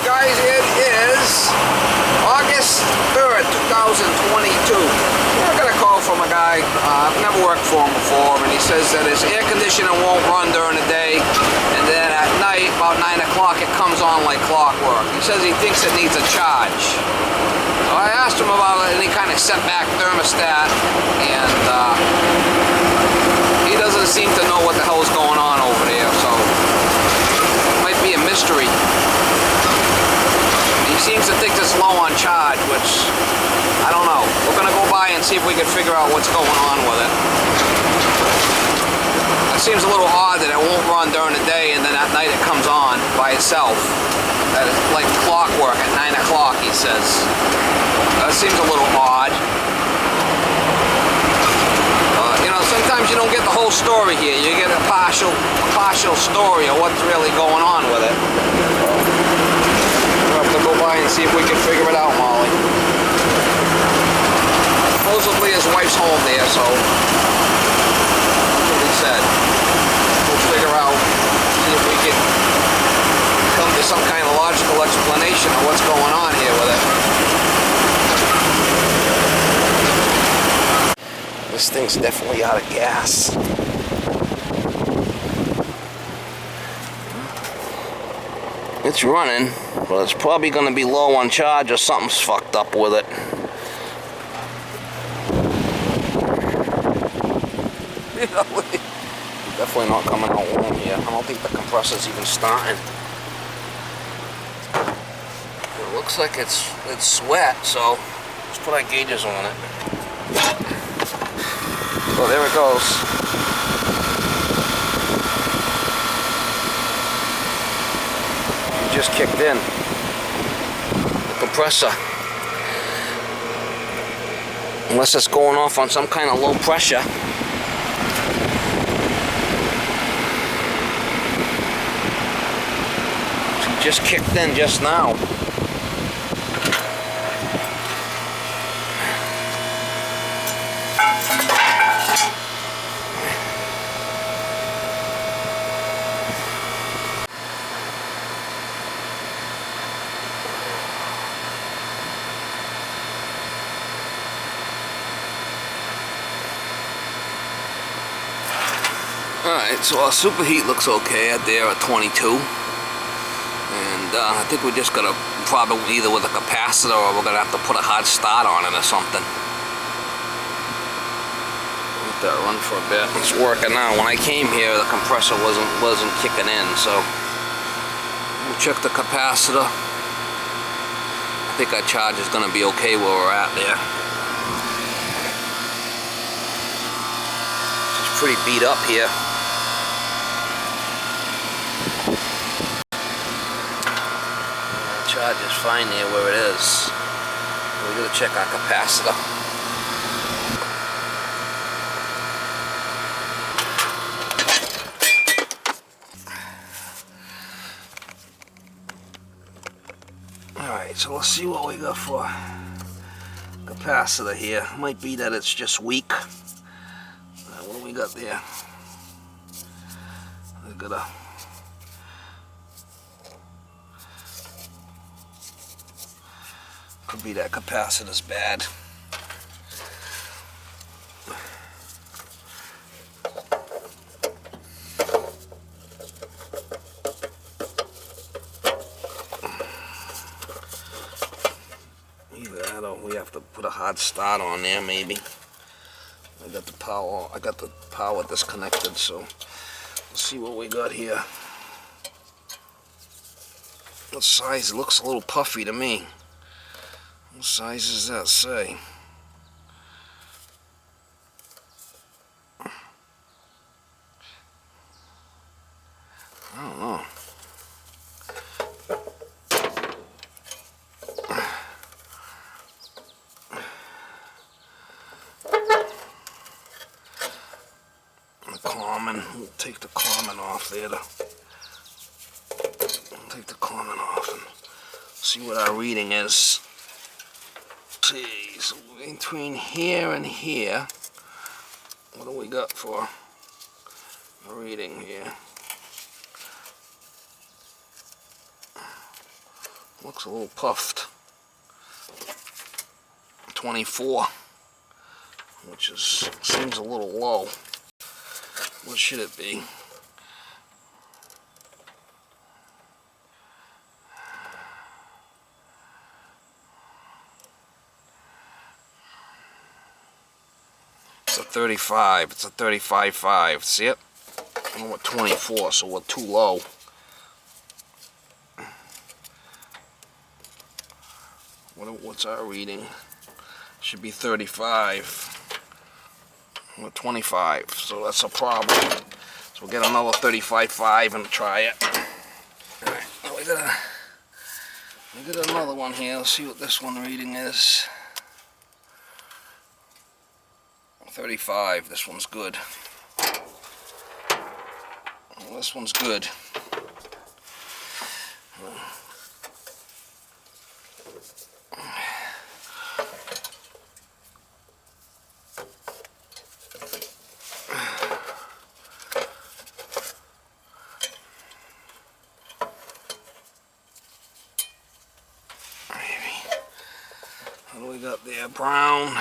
guys, it is August 3rd, 2022. I got a call from a guy. I've never worked for him before, and he says that his air conditioner won't run during the day, and then at night, about 9 o'clock, it comes on like clockwork. He says he thinks it needs a charge. So I asked him about any kind of setback thermostat, and he doesn't seem to know what the hell is going on over there, so it might be a mystery. He seems to think it's low on charge, which I don't know. We're gonna go by and see if we can figure out what's going on with it. It seems a little odd that it won't run during the day and then at night it comes on by itself. That is like clockwork at 9 o'clock, he says. That seems a little odd. You know, sometimes you don't get the whole story here. You get a partial story of what's really going on with it. We'll have to go by and see if we can figure it out, Molly. Supposedly his wife's home there, so that's what he said. We'll figure out, see if we can come to some kind of logical explanation of what's going on here with it. This thing's definitely out of gas. It's running, but it's probably going to be low on charge or something's fucked up with it. Definitely not coming out warm here. I don't think the compressor's even starting. It looks like it's wet, so let's put our gauges on it. So there it goes. It just kicked in. The compressor. Unless it's going off on some kind of low pressure. It just kicked in just now. Alright, so our superheat looks okay out there at 22. And I think we just gotta probably either with a capacitor or we're gonna have to put a hard start on it or something. Let that run for a bit. It's working now. When I came here, the compressor wasn't kicking in, so we'll check the capacitor. I think our charge is gonna be okay where we're at there. It's pretty beat up here. Charge is fine there where it is. We're going to check our capacitor. Alright, so let's see what we got for capacitor here. Might be that it's just weak. What do we got there? We got a could be that capacitor's bad. Either that or we have to put a hard start on there maybe. I got the power disconnected, so let's see what we got here. What size? It looks a little puffy to me. What size does that say? I don't know. The common, we'll take the common off there. Take the common off and see what our reading is. See, so between here and here, what do we got for a reading here? Looks a little puffed. 24, which seems a little low. What should it be? It's a 35. It's a 35.5. See it? And we're 24, so we're too low. What's our reading? Should be 35. We're 25, so that's a problem. So we'll get another 35.5 and try it. Alright, now we got another one here. Let's see what this one reading is. 35. This one's good. Well, this one's good. What do we got there? Brown.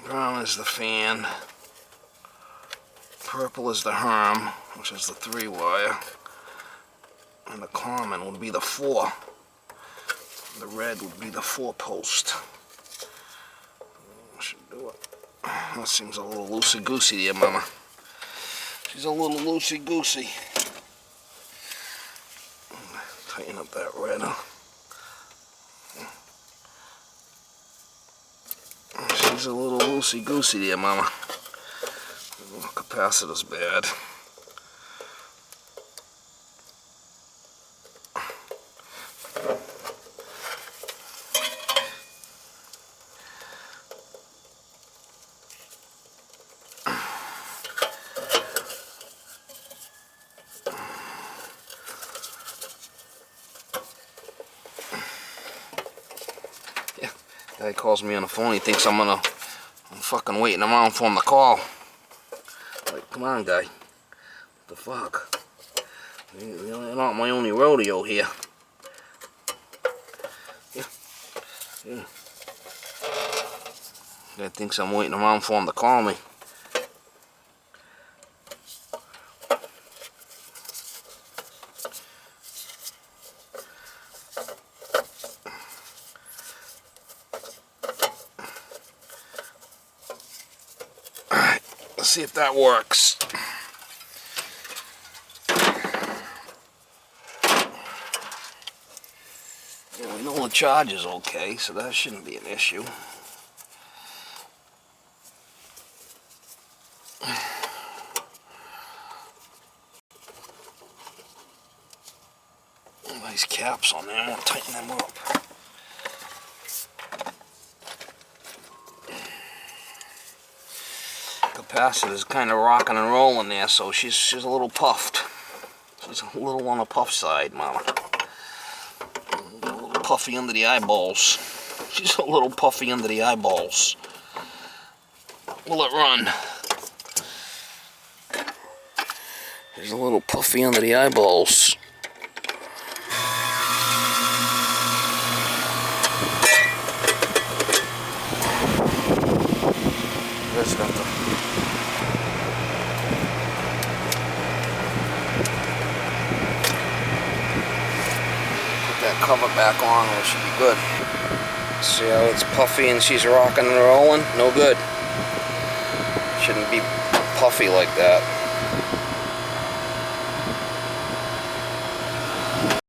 Brown is the fan. Purple is the Herm, which is the 3-wire. And the common would be the 4. The red would be the 4-post. Should do it. That seems a little loosey-goosey there, Mama. She's a little loosey-goosey. Tighten up that red, huh? She's a little loosey-goosey there, Mama. Capacitor's bad. Guy calls me on the phone, he thinks I'm fucking waiting around for him to call. Like, come on, guy. What the fuck? You're not my only rodeo here. Yeah. Guy thinks I'm waiting around for him to call me. Let's see if that works. Yeah, we know the charge is okay, so that shouldn't be an issue. Nice caps on there, I'm gonna tighten them up. Capacitor's kind of rocking and rolling there, so she's a little puffed. She's a little on the puff side, Mama. A little puffy under the eyeballs. She's a little puffy under the eyeballs. Will it run? She's a little puffy under the eyeballs. Just have to put that cover back on, and it should be good. See how it's puffy and she's rocking and rolling? No good. Shouldn't be puffy like that.